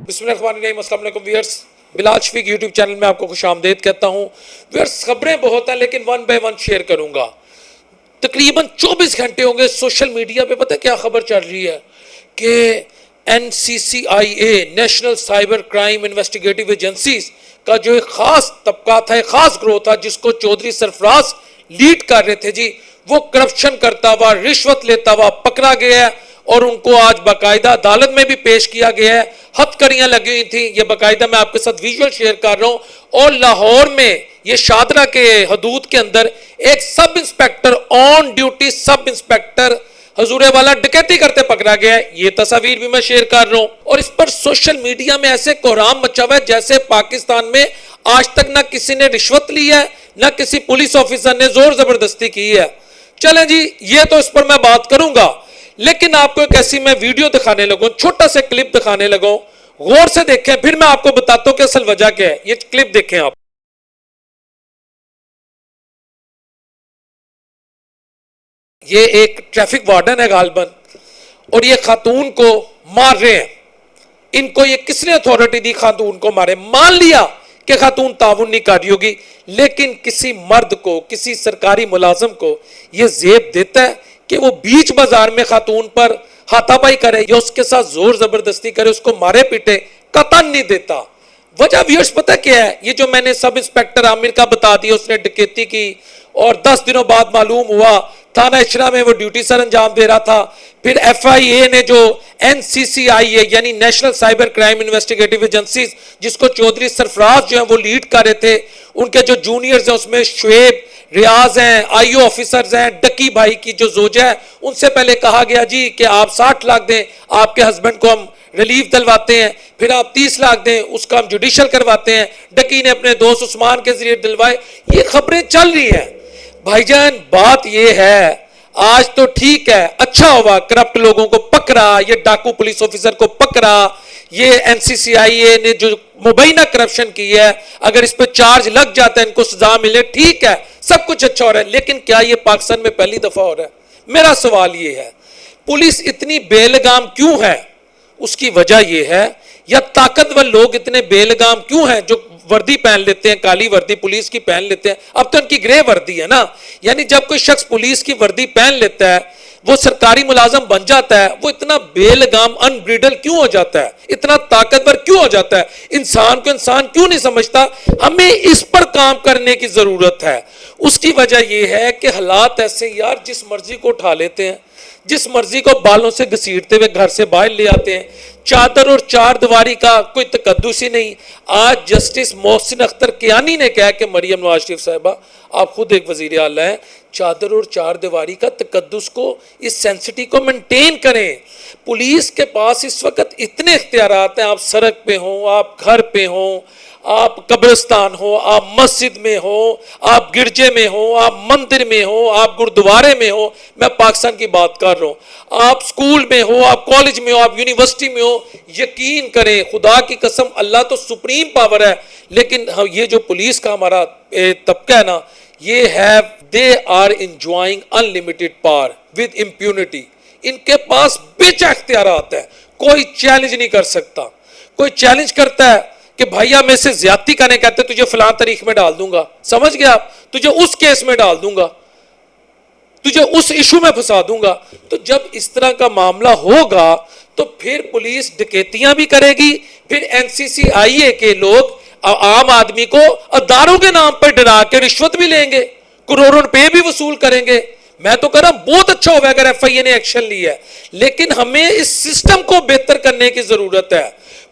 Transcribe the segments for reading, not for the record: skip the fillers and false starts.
بسم اللہ الرحمن الرحیم، السلام علیکم ویئرس، بلال شفیق یوٹیوب چینل میں آپ کو خوش آمدید کہتا ہوں۔ ویئرس خبریں بہت ہیں لیکن ون بائی ون شیئر کروں گا۔ تقریباً 24 گھنٹے ہوں گے سوشل میڈیا پہ پتہ کیا خبر چل رہی ہے کہ NCCIA national cyber crime investigative agencies کا جو ایک خاص طبقہ تھا، ایک خاص گروہ تھا جس کو چودھری سرفراز لیڈ کر رہے تھے جی، وہ کرپشن کرتا ہوا، رشوت لیتا ہوا پکڑا گیا ہے اور ان کو آج باقاعدہ عدالت میں بھی پیش کیا گیا ہے۔ ہتھکڑیاں لگی ہوئی تھیں، یہ باقاعدہ میں آپ کے ساتھ ویژول شیئر کر رہا ہوں۔ اور لاہور میں یہ شادرہ کے حدود کے اندر ایک سب انسپیکٹر آن ڈیوٹی سب انسپیکٹر حضور والا ڈکیتی کرتے پکڑا گیا ہے، یہ تصاویر بھی میں شیئر کر رہا ہوں۔ اور اس پر سوشل میڈیا میں ایسے کوہرام مچا ہوا ہے جیسے پاکستان میں آج تک نہ کسی نے رشوت لی ہے نہ کسی پولیس آفیسر نے زور زبردستی کی ہے۔ چلیں جی، یہ تو اس پر میں بات کروں گا، لیکن آپ کو ایک ایسی میں ویڈیو دکھانے لگوں، چھوٹا سے کلپ دکھانے لگوں، غور سے دیکھیں، پھر میں آپ کو بتاتا ہوں کہ اصل وجہ کیا ہے۔ یہ کلپ دیکھیں آپ۔ یہ ایک ٹریفک وارڈن ہے غالباً، اور یہ خاتون کو مار رہے ہیں۔ ان کو یہ کس نے اتھارٹی دی خاتون کو مارے؟ مان لیا کہ خاتون تعاون نہیں کر رہی ہوگی، لیکن کسی مرد کو، کسی سرکاری ملازم کو یہ زیب دیتا ہے کہ وہ بیچ بازار میں خاتون پر ہاتھا پائی کرے یا اس کے ساتھ زور زبردستی کرے، اس کو مارے پیٹے، قطعاً نہیں دیتا۔ وجہ ویورز پتہ کیا ہے؟ یہ جو میں نے سب انسپیکٹر عامر کا بتا دیا، اس نے ڈکیتی کی اور 10 دنوں بعد معلوم ہوا تھانہ اشرا میں وہ ڈیوٹی سر انجام دے رہا تھا۔ پھر FIA نے جو NCCIA یعنی national cyber crime investigative agencies جس کو چودھری سرفراز جو ہیں وہ لیڈ کر رہے تھے، ان کے جو جونیئرز ہیں اس میں شعیب، ریاض ہیں، IO آفیسرز ہیں، ڈکی بھائی کی جو زوجہ ہے، ان سے پہلے کہا گیا جی کہ آپ 60 لاکھ دیں، آپ کے ہسبینڈ کو ہم ریلیف دلواتے ہیں، پھر آپ 30 لاکھ دیں، اس کا ہم جوڈیشل کرواتے ہیں۔ ڈکی نے اپنے دوست عثمان کے ذریعے دلوائے۔ یہ خبریں چل رہی ہیں بھائی جان۔ بات یہ ہے، آج تو ٹھیک ہے، اچھا ہوا کرپٹ لوگوں کو پکڑا، یہ ڈاکو پولیس آفیسر کو پکڑا، یہ NCCIA نے جو مبینہ کرپشن کی ہے، اگر اس پہ چارج لگ جاتا ہے، ان کو سزا ملے، ٹھیک ہے، سب کچھ اچھا ہو رہا ہے۔ لیکن کیا یہ پاکستان میں پہلی دفعہ ہو رہا ہے؟ میرا سوال یہ ہے، پولیس اتنی بے لگام کیوں ہے؟ اس کی وجہ یہ ہے، یا طاقتور لوگ اتنے بے لگام کیوں ہیں جو وردی پہن لیتے ہیں، کالی وردی پولیس کی پہن لیتے ہیں؟ اب تو ان کی گرے وردی ہے نا، یعنی جب کوئی شخص پولیس کی وردی پہن لیتا ہے، وہ سرکاری ملازم بن جاتا ہے، وہ اتنا بے لگام انبریڈل کیوں ہو جاتا ہے؟ اتنا طاقتور کیوں ہو جاتا ہے؟ انسان کو انسان کیوں نہیں سمجھتا؟ ہمیں اس پر کام کرنے کی ضرورت ہے۔ اس کی وجہ یہ ہے کہ حالات ایسے یار، جس مرضی کو اٹھا لیتے ہیں، جس مرضی کو بالوں سے گھسیٹتے ہوئے گھر سے باہر لے آتے ہیں۔ چادر اور چار دیواری کا کوئی تقدس ہی نہیں۔ آج جسٹس محسن اختر کیانی نے کہا کہ مریم نواز شریف صاحبہ، آپ خود ایک وزیر اعلیٰ ہیں، چادر اور چار دیواری کا تقدس کو، اس سینسٹی کو مینٹین کریں۔ پولیس کے پاس اس وقت اتنے اختیارات ہیں، آپ سڑک پہ ہوں، آپ گھر پہ ہوں، آپ قبرستان ہو، آپ مسجد میں ہو، آپ گرجے میں ہو، آپ مندر میں ہو، آپ گردوارے میں ہو، میں پاکستان کی بات کر رہا ہوں، آپ سکول میں ہو، آپ کالج میں ہو، آپ یونیورسٹی میں ہو، یقین کریں خدا کی قسم، اللہ تو سپریم پاور ہے، لیکن یہ جو پولیس کا ہمارا طبقہ ہے نا، یہ ہے they are enjoying unlimited power with impunity۔ ان کے پاس بیچا اختیارات ہے، کوئی چیلنج نہیں کر سکتا۔ کوئی چیلنج کرتا ہے کہ بھائیا میں سے زیادتی کرنے کہتے تجھے فلاں تاریخ میں ڈال دوں گا، سمجھ گیا، تجھے اس کیس میں ڈال دوں گا، تجھے اس ایشو میں پھنسا دوں گا۔ تو جب اس طرح کا معاملہ ہوگا تو پھر پولیس ڈکیتیاں بھی کرے گی، پھر NCCIA کے لوگ عام آدمی کو اداروں کے نام پر ڈرا کے رشوت بھی لیں گے، کروڑوں روپے بھی وصول کریں گے۔ میں تو کہہ رہا ہوں بہت اچھا ہوگا اگر FIA نے ایکشن لیا ہے، لیکن ہمیں اس سسٹم کو بہتر کرنے کی ضرورت ہے۔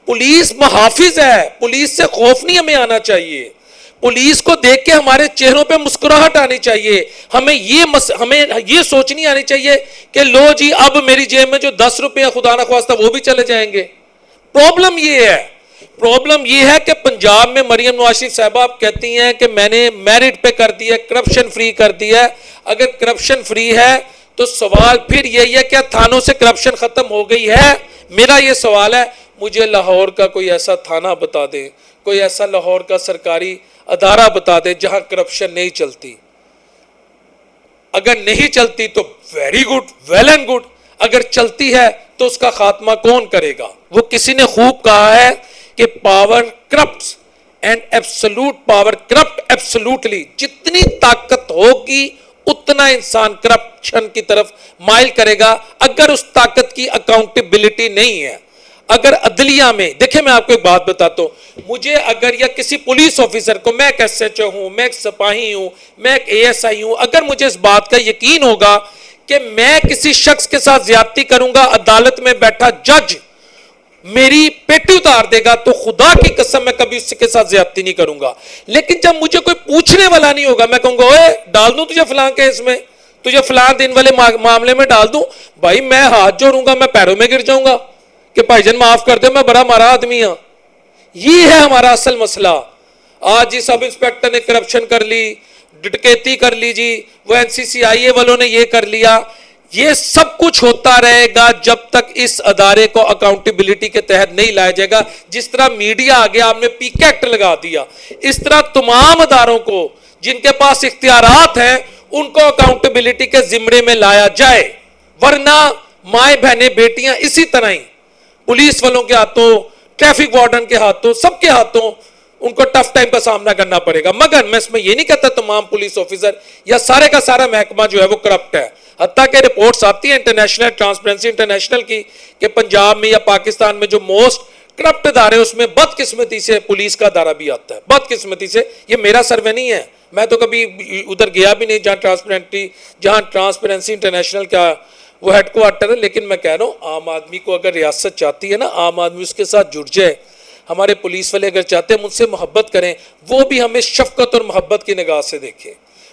پولیس محافظ ہے، پولیس سے خوف نہیں ہمیں آنا چاہیے، پولیس کو دیکھ کے ہمارے چہروں پہ مسکراہٹ آنی چاہیے۔ ہمیں یہ سوچنی آنی چاہیے کہ لو جی اب میری جیب میں جو 10 روپے خدا نہ خواستہ وہ بھی چلے جائیں گے۔ پرابلم یہ ہے کہ پنجاب میں مریم نواز شریف صاحبہ آپ کہتی ہیں کہ میں نے میرٹ پہ کر دیا، کرپشن فری کر دیا۔ اگر کرپشن فری ہے تو سوال پھر یہی ہے کہ تھانوں سے کرپشن ختم ہو گئی ہے؟ میرا یہ سوال ہے، مجھے لاہور کا کوئی ایسا تھانہ بتا دیں، کوئی ایسا لاہور کا سرکاری ادارہ بتا دیں جہاں کرپشن نہیں چلتی۔ اگر نہیں چلتی تو very good, well and good, اگر چلتی ہے تو اس کا خاتمہ کون کرے گا؟ وہ کسی نے خوب کہا ہے کہ power corrupts and absolute power corrupt absolutely. جتنی طاقت ہوگی اتنا انسان کرپشن کی طرف مائل کرے گا اگر اس طاقت کی اکاؤنٹیبلٹی نہیں ہے. اگر عدلیہ میں دیکھیں، میں آپ کو ایک بات بتاتا ہوں، مجھے اگر یا کسی پولیس آفیسر کو، میں ایک ایس ایچ او ہوں، میں ایک سپاہی ہوں، میں ایک اے ایس آئی ہوں، اگر مجھے اس بات کا یقین ہوگا کہ میں کسی شخص کے ساتھ زیادتی کروں گا، عدالت میں بیٹھا جج میری پیٹی اتار دے گا، تو خدا کی قسم میں کبھی اس کے ساتھ زیادتی نہیں کروں گا. لیکن جب مجھے کوئی پوچھنے والا نہیں ہوگا، میں کہوں گا اوے ڈال دوں تجھے فلاں کیس میں، تجھے فلاں دن والے معاملے میں ڈال دوں، بھائی میں ہاتھ جوڑوں گا، میں پیروں میں گر جاؤں گا کہ بھائی جان معاف کر دے، میں بڑا مارا آدمی ہوں. یہ ہے ہمارا اصل مسئلہ. آج جی سب انسپیکٹر نے کرپشن کر لی، ڈکیتی کر لی، جی وہ این سی سی آئی اے والوں نے یہ کر لیا. یہ سب کچھ ہوتا رہے گا جب تک اس ادارے کو اکاؤنٹیبلٹی کے تحت نہیں لایا جائے گا. جس طرح میڈیا آگے آپ نے پی ایکٹ لگا دیا، اس طرح تمام اداروں کو جن کے پاس اختیارات ہیں ان کو اکاؤنٹیبلٹی کے زمرے میں لایا جائے. ورنہ مائیں بہنیں بیٹیاں اسی طرح ہی پولیس والوں کے ہاتھوں، ٹریفک وارڈن کے ہاتھوں، سب کے ہاتھوں ان کو ٹف ٹائم کا سامنا کرنا پڑے گا. مگر میں اس میں یہ نہیں کہتا تمام پولیس آفیسر یا سارے کا سارا محکمہ جو ہے وہ کرپٹ ہے. حتیٰ کہ رپورٹس آتی ہیں انٹرنیشنل ٹرانسپیرنسی انٹرنیشنل کی کہ پنجاب میں یا پاکستان میں جو موسٹ کرپٹ ادارے اس میں بدقسمتی سے پولیس کا ادارہ بھی آتا ہے. بدقسمتی سے. یہ میرا سروے نہیں ہے، میں تو کبھی ادھر گیا بھی نہیں جہاں ٹرانسپیرنسی انٹرنیشنل کا وہ ہیڈ کوارٹر ہے. لیکن میں کہہ رہا ہوں عام آدمی کو اگر ریاست چاہتی ہے نا، عام آدمی اس کے ساتھ جڑ جائے. ہمارے پولیس والے اگر چاہتے ہیں ہم ان سے محبت کریں، وہ بھی ہمیں شفقت اور محبت کی نگاہ سے دیکھیں.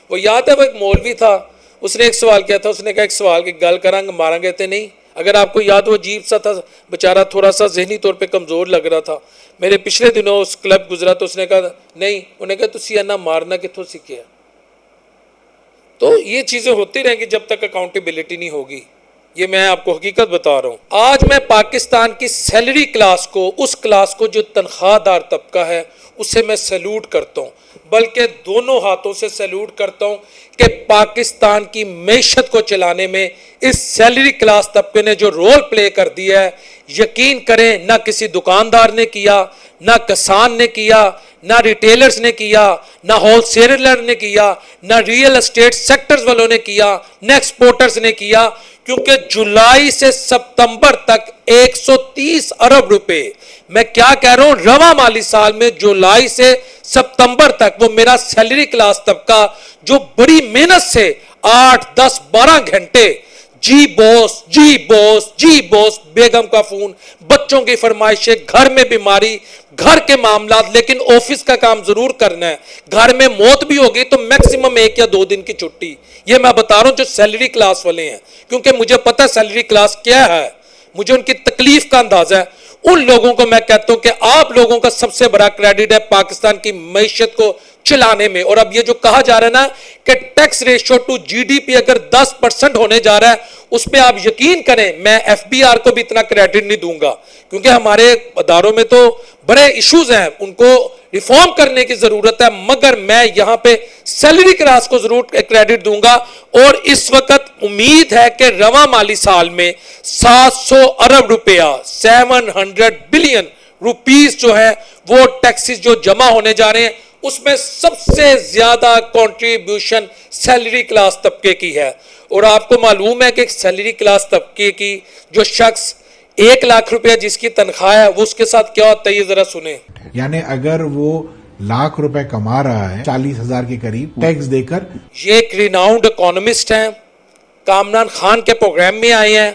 وہ یاد ہے وہ ایک مولوی تھا، اس نے ایک سوال کیا تھا، اس نے کہا ایک سوال کی گل کرانگ مارا گئے تھے نہیں. اگر آپ کو یاد وہ عجیب سا تھا، بیچارہ تھوڑا سا ذہنی طور پہ کمزور لگ رہا تھا. میرے پچھلے دنوں اس کلب گزرا تو اس نے کہا نہیں، انہوں نے کہا تسی اینا مارنا کتوں سیکھیا. تو یہ چیزیں ہوتی رہیں گی جب تک اکاؤنٹیبلٹی نہیں ہوگی. یہ میں آپ کو حقیقت بتا رہا ہوں. آج میں پاکستان کی سیلری کلاس کو، اس کلاس کو جو تنخواہ دار طبقہ ہے، اسے میں سیلوٹ کرتا ہوں، بلکہ دونوں ہاتھوں سے سیلوٹ کرتا ہوں کہ پاکستان کی معیشت کو چلانے میں اس سیلری کلاس طبقے نے جو رول پلے کر دیا ہے، یقین کریں نہ کسی دکاندار نے کیا، نہ کسان نے کیا، نہ ریٹیلرز نے کیا، نہ ہول سیلر نے کیا، نہ ریئل اسٹیٹ سیکٹرز والوں نے کیا، نہ ایکسپورٹرز نے کیا. کیونکہ جولائی سے ستمبر تک 130 ارب روپے، میں کیا کہہ رہا ہوں، رواں مالی سال میں جولائی سے ستمبر تک وہ میرا سیلری کلاس طبقہ جو بڑی محنت سے 8 10 12 گھنٹے جی بوس جی بوس جی بوس، بیگم کا فون، بچوں کی فرمائشیں، گھر میں بیماری، گھر کے معاملات، لیکن آفس کا کام ضرور کرنا ہے. گھر میں موت بھی ہوگی تو میکسیمم 1 یا 2 دن کی چھٹی. یہ میں بتا رہا ہوں جو سیلری کلاس والے ہیں، کیونکہ مجھے پتا سیلری کلاس کیا ہے، مجھے ان کی تکلیف کا اندازہ ہے. ان لوگوں کو میں کہتا ہوں کہ آپ لوگوں کا سب سے بڑا کریڈٹ ہے پاکستان کی معیشت کو چلانے میں. اور اب یہ جو کہا جا رہا ہے نا کہ tax ratio to G D P اگر 10% ہونے جا رہا ہے، اس پہ آپ یقین کریں میں ایف بی آر کو بھی اتنا کریڈٹ نہیں دوں گا، کیونکہ ہمارے اداروں میں تو بڑے ایشوز ہیں، ان کو ریفارم کرنے کی ضرورت ہے. مگر میں یہاں پہ سیلری کلاس کو ضرور کریڈٹ دوں گا. اور اس وقت امید ہے کہ رواں مالی سال میں 700 ارب روپیہ 700 بلین روپیز جو ہے وہ ٹیکسز جو جمع ہونے جا رہے ہیں، اس میں سب سے زیادہ کنٹریبیوشن سیلری کلاس طبقے کی ہے. اور آپ کو معلوم ہے کہ سیلری کلاس طبقے کی جو شخص 1 لاکھ روپیہ جس کی تنخواہ ہے، وہ اس کے ساتھ کیا ہوتا ہے یہ ذرا سنیں. یعنی اگر وہ لاکھ روپے کما رہا ہے 40,000 کے قریب ٹیکس دے کر. یہ ایک ریناؤنڈ اکانومسٹ ہیں، کامران خان کے پروگرام میں آئے ہیں.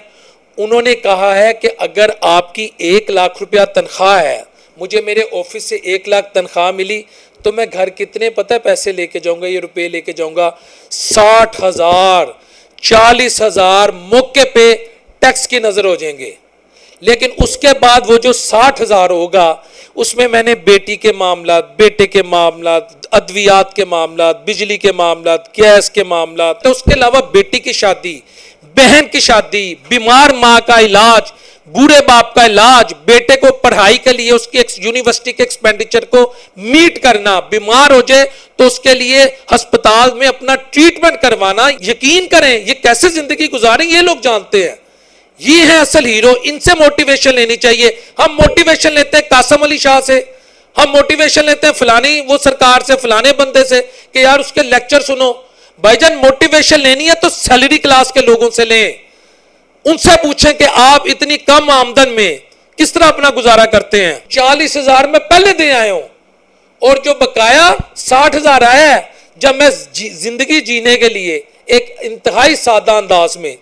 انہوں نے کہا ہے کہ اگر آپ کی 1 لاکھ روپیہ تنخواہ ہے، مجھے میرے آفس سے 1 لاکھ تنخواہ ملی، تو میں گھر کتنے پتہ پیسے لے کے جاؤں گا، یہ روپے لے کے جاؤں گا 60,000 40,000 موقع پہ ٹیکس کی نظر ہو جائیں گے. لیکن اس کے بعد وہ جو 60,000 ہوگا اس میں میں نے بیٹی کے معاملات، بیٹے کے معاملات، ادویات کے معاملات، بجلی کے معاملات، گیس کے معاملات، تو اس کے علاوہ بیٹی کی شادی، بہن کی شادی، بیمار ماں کا علاج، بوڑھے باپ کا علاج، بیٹے کو پڑھائی کے لیے اس کی یونیورسٹی کے ایکسپینڈیچر کو میٹ کرنا، بیمار ہو جائے تو اس کے لیے ہسپتال میں اپنا ٹریٹمنٹ کروانا. یقین کریں یہ کیسے زندگی گزاریں یہ لوگ جانتے ہیں. یہ ہیں اصل ہیرو, ان سے موٹیویشن لینی چاہیے. ہم موٹیویشن لیتے ہیں قاسم علی شاہ سے, ہم موٹیویشن لیتے ہیں فلانی وہ سرکار سے, فلانے بندے سے کہ یار اس کے لیکچر سنو. بھائی جان موٹیویشن لینی ہے تو سیلری کلاس کے لوگوں سے لیں, ان سے پوچھیں کہ آپ اتنی کم آمدن میں کس طرح اپنا گزارا کرتے ہیں. 40,000 میں پہلے دے آئے ہوں, اور جو بقایا 60,000 آیا ہے. جب میں زندگی جینے کے لیے ایک انتہائی سادہ انداز میں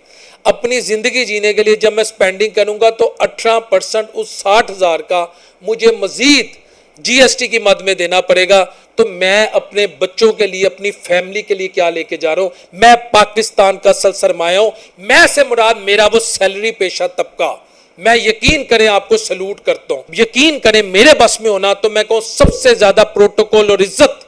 اپنی زندگی جینے کے لیے جب میں سپینڈنگ کروں گا تو 18% اس 60,000 کا مجھے مزید جی ایس ٹی کی مد میں دینا پڑے گا. تو میں اپنے بچوں کے لیے, اپنی فیملی کے لیے کیا لے کے جا رہا ہوں؟ میں پاکستان کا اصل سرمایہ ہوں. میں سے مراد میرا وہ سیلری پیشہ طبقہ. میں یقین کریں آپ کو سلوٹ کرتا ہوں, یقین کریں میرے بس میں ہونا تو میں کہوں سب سے زیادہ پروٹوکول اور عزت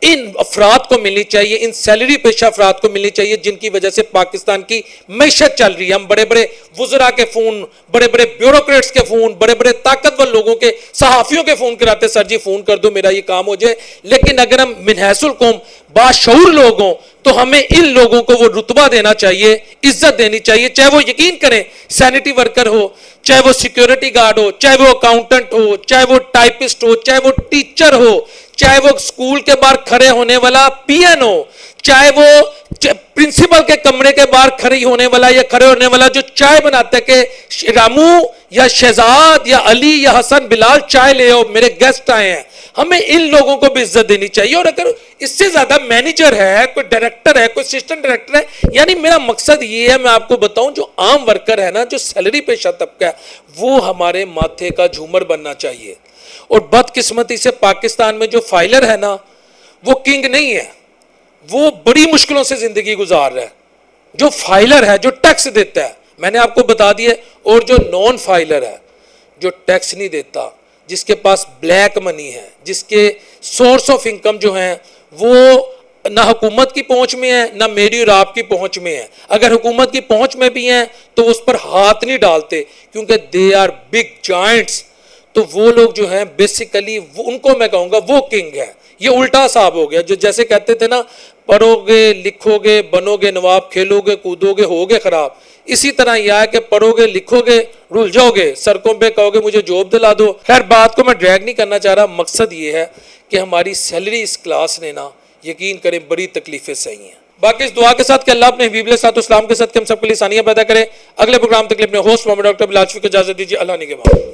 ان افراد کو ملنی چاہیے, ان سیلری پیشہ افراد کو ملنی چاہیے جن کی وجہ سے پاکستان کی معیشت چل رہی ہے. ہم بڑے بڑے وزراء کے فون, بڑے بڑے بیوروکریٹس کے فون, بڑے بڑے طاقتور لوگوں کے, صحافیوں کے فون کراتے, سر جی فون کر دو میرا یہ کام ہو جائے. لیکن اگر ہم من حیث القوم باشعور لوگ ہوں تو ہمیں ان لوگوں کو وہ رتبہ دینا چاہیے, عزت دینی چاہیے, چاہے وہ یقین کریں سینیٹری ورکر ہو, چاہے وہ سیکیورٹی گارڈ ہو, چاہے وہ اکاؤنٹنٹ ہو, چاہے وہ ٹائپسٹ ہو, چاہے وہ ٹیچر ہو, چاہے وہ اسکول کے باہر کھڑے ہونے والا پی این ہو, چاہے وہ پرنسپل کے کمرے کے باہر کھڑی ہونے والا یا کھڑے ہونے والا جو چائے بناتا ہے کہ رامو یا شہزاد یا علی یا حسن بلال چائے لے آؤ میرے گیسٹ آئے ہیں. ہمیں ان لوگوں کو بھی عزت دینی چاہیے. اور اگر اس سے زیادہ مینیجر ہے, کوئی ڈائریکٹر ہے, کوئی اسسٹنٹ ڈائریکٹر ہے, یعنی میرا مقصد یہ ہے میں آپ کو بتاؤں جو عام ورکر ہے نا, جو سیلری پیشہ طبقہ ہے, وہ ہمارے ماتھے کا جھومر بننا چاہیے. اور بدقسمتی سے پاکستان میں جو فائلر ہے نا وہ کنگ نہیں ہے, وہ بڑی مشکلوں سے زندگی گزار رہا ہے. جو فائلر ہے, جو ٹیکس دیتا ہے, میں نے آپ کو بتا دیا, اور جو نان فائلر ہے, جو ٹیکس نہیں دیتا, جس کے پاس بلیک منی ہے, جس کے سورس آف انکم جو ہیں وہ نہ حکومت کی پہنچ میں ہے نہ میری اور آپ کی پہنچ میں ہے. اگر حکومت کی پہنچ میں بھی ہیں تو اس پر ہاتھ نہیں ڈالتے کیونکہ دے آر بگ جائنٹس. تو وہ لوگ جو ہیں بیسیکلی ان کو میں کہوں گا وہ کنگ ہے. یہ الٹا صاحب ہو گیا, جو جیسے کہتے تھے نا پڑھو گے لکھو گے بنو گے نواب, کھیلو گے کودو گے ہو گے خراب. اسی طرح یہ ہے کہ پڑھو گے لکھو گے رول جاؤ گے, سڑکوں پہ کہو گے مجھے جاب دلا دو. خیر بات کو میں ڈریگ نہیں کرنا چاہ رہا, مقصد یہ ہے کہ ہماری سیلری اس کلاس نے نا یقین کریں بڑی تکلیفیں سہی ہیں. باقی اس دعا کے ساتھ کہ اللہ اپنے حبیب علیہ الصلوۃ والسلام کے ساتھ کہ ہم سب کے لیے آسانیاں پیدا کرے. اگلے پروگرام تک اپنے ہوسٹ محمد ڈاکٹر بلال شفیق کو اجازت دیجیے. اللہ نگہبان.